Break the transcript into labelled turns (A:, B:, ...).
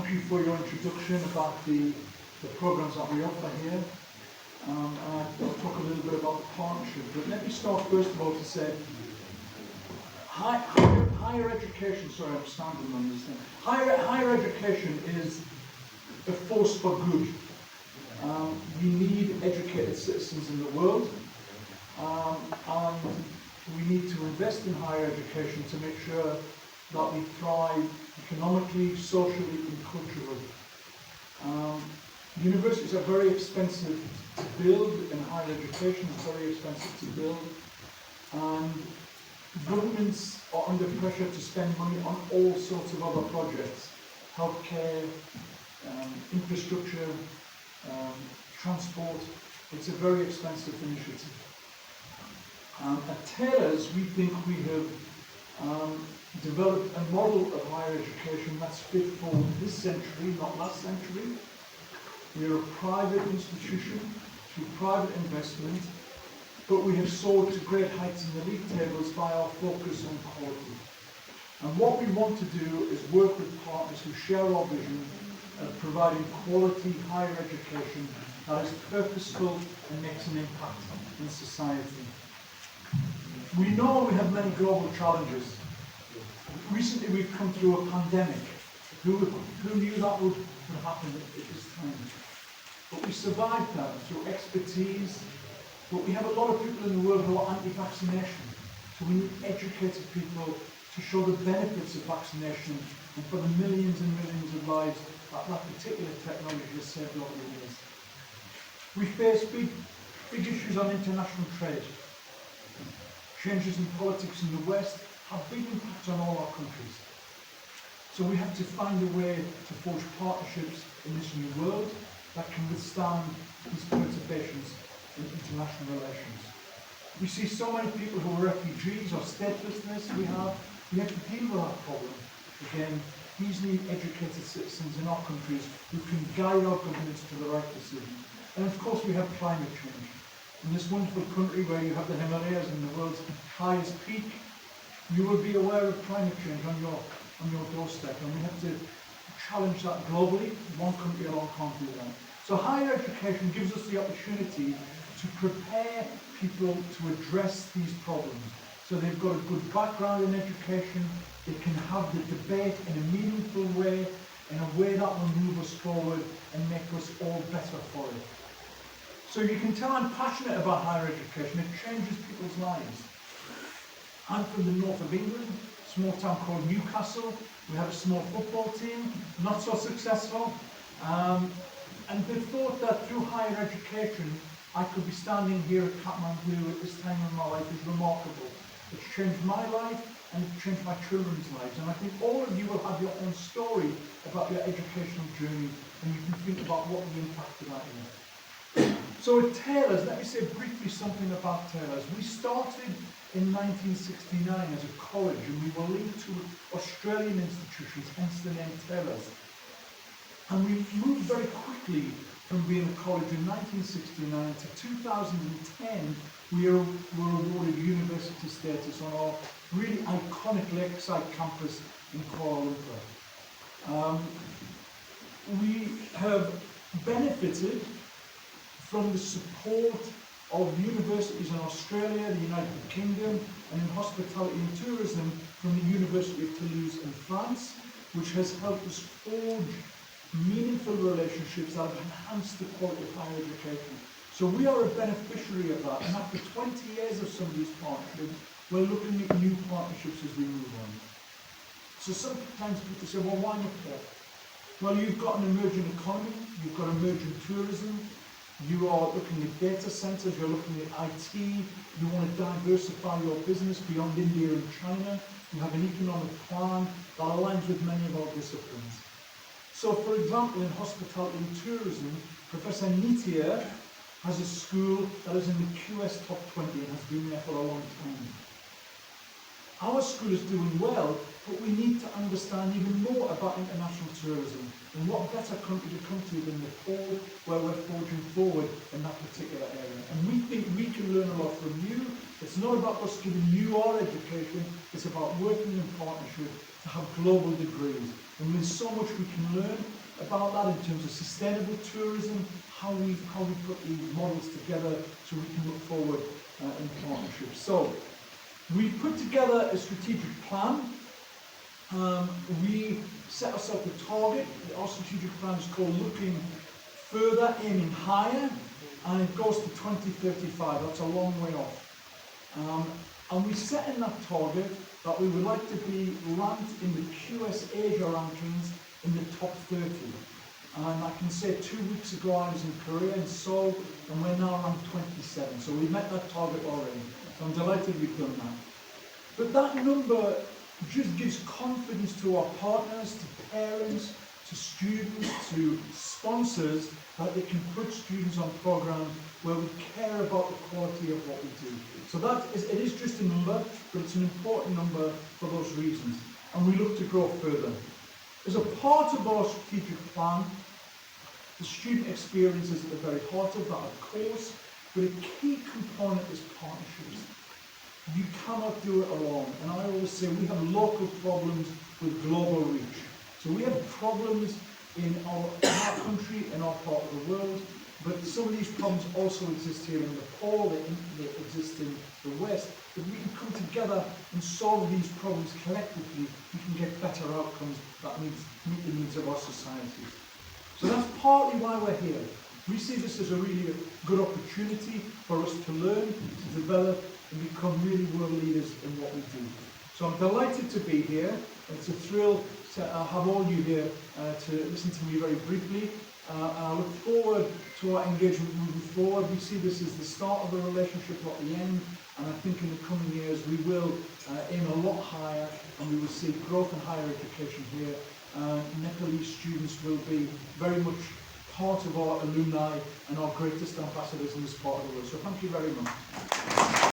A: thank you for your introduction about the programs that we offer here. I'll talk a little bit about the partnership, but let me start first of all to say higher education, sorry I'm standing on this thing, higher education is a force for good. We need educated citizens in the world, and we need to invest in higher education to make sure that we thrive economically, socially and culturally. Universities are very expensive to build, and higher education is very expensive to build, and governments are under pressure to spend money on all sorts of other projects: healthcare, infrastructure, transport. It's a very expensive initiative. At Taylor's, we think we have developed a model of higher education that's fit for this century, not last century. We're a private institution through private investment, but we have soared to great heights in the league tables by our focus on quality. And what we want to do is work with partners who share our vision of providing quality higher education that is purposeful and makes an impact in society. We know we have many global challenges. Recently we've come through a pandemic. Who knew that would happen at this time? But we survived that through expertise. But we have a lot of people in the world who are anti-vaccination. So we need educated people to show the benefits of vaccination and for the millions and millions of lives that particular technology has saved over the years. We face big issues on international trade. Changes in politics in the West have big impacts on all our countries. So we have to find a way to forge partnerships in this new world that can withstand these perturbations in international relations. We see so many people who are refugees or statelessness. We have to deal with that problem. Again, these need educated citizens in our countries who can guide our governments to the right decision. And of course we have climate change. In this wonderful country where you have the Himalayas and the world's highest peak, you will be aware of climate change on your doorstep, and we have to challenge that globally. One country alone can't do that. So higher education gives us the opportunity to prepare people to address these problems. So they've got a good background in education, they can have the debate in a meaningful way, in a way that will move us forward and make us all better for it. So you can tell I'm passionate about higher education. It changes people's lives. I'm from the north of England, a small town called Newcastle. We have a small football team, not so successful. And they thought that through higher education, I could be standing here at Kathmandu at this time in my life is remarkable. It's changed my life and it's changed my children's lives. And I think all of you will have your own story about your educational journey, and you can think about what the impact of that is. So at Taylor's, let me say briefly something about Taylor's. We started in 1969 as a college, and we were linked to Australian institutions, hence the name Taylor's. And we moved very quickly from being a college in 1969 to 2010. We were awarded university status on our really iconic lakeside campus in Kuala Lumpur. We have benefited from the support of universities in Australia, the United Kingdom, and in hospitality and tourism from the University of Toulouse in France, which has helped us forge meaningful relationships that have enhanced the quality of higher education. So we are a beneficiary of that, and after 20 years of some of these partnerships, we're looking at new partnerships as we move on. So sometimes people say, well, why not Prof? Well, you've got an emerging economy, you've got emerging tourism, you are looking at data centers, you're looking at IT, you want to diversify your business beyond India and China, you have an economic plan that aligns with many of our disciplines. So for example, in hospitality and tourism, Professor Nitya has a school that is in the QS top 20 and has been there for a long time. Our school is doing well, but we need to understand even more about international tourism, and what better country to come to than Nepal, where we're forging forward in that particular area. And we think we can learn a lot from you. It's not about us giving you our education, it's about working in partnership to have global degrees. And there's so much we can learn, about that in terms of sustainable tourism, how we put these models together so we can look forward in partnership. So we put together a strategic plan. We set ourselves a target. Our strategic plan is called Looking Further, Aiming Higher, and it goes to 2035. That's a long way off. And we set in that target that we would like to be ranked in the QS Asia rankings in the top 30. And I can say 2 weeks ago I was in Korea and Seoul, and we're now ranked 27. So we've met that target already. So I'm delighted we've done that. But that number just gives confidence to our partners, to parents, to students, to sponsors, that they can put students on programs where we care about the quality of what we do. So it is just a number, but it's an important number for those reasons. And we look to grow further. As a part of our strategic plan, the student experience is at the very heart of that, of course, but a key component is partnerships. You cannot do it alone. And I always say we have local problems with global reach. So we have problems in our country, in our part of the world, but some of these problems also exist here in Nepal, they exist in the West. If we can come together and solve these problems collectively, we can get better outcomes that meet the needs of our societies. So that's partly why we're here. We see this as a really good opportunity for us to learn, to develop, and become really world leaders in what we do. So I'm delighted to be here. It's a thrill to have all you here to listen to me very briefly. I look forward to our engagement moving forward. We see this as the start of a relationship, not the end. And I think in the coming years we will aim a lot higher, and we will see growth in higher education here. Nepalese students will be very much part of our alumni and our greatest ambassadors in this part of the world. So thank you very much.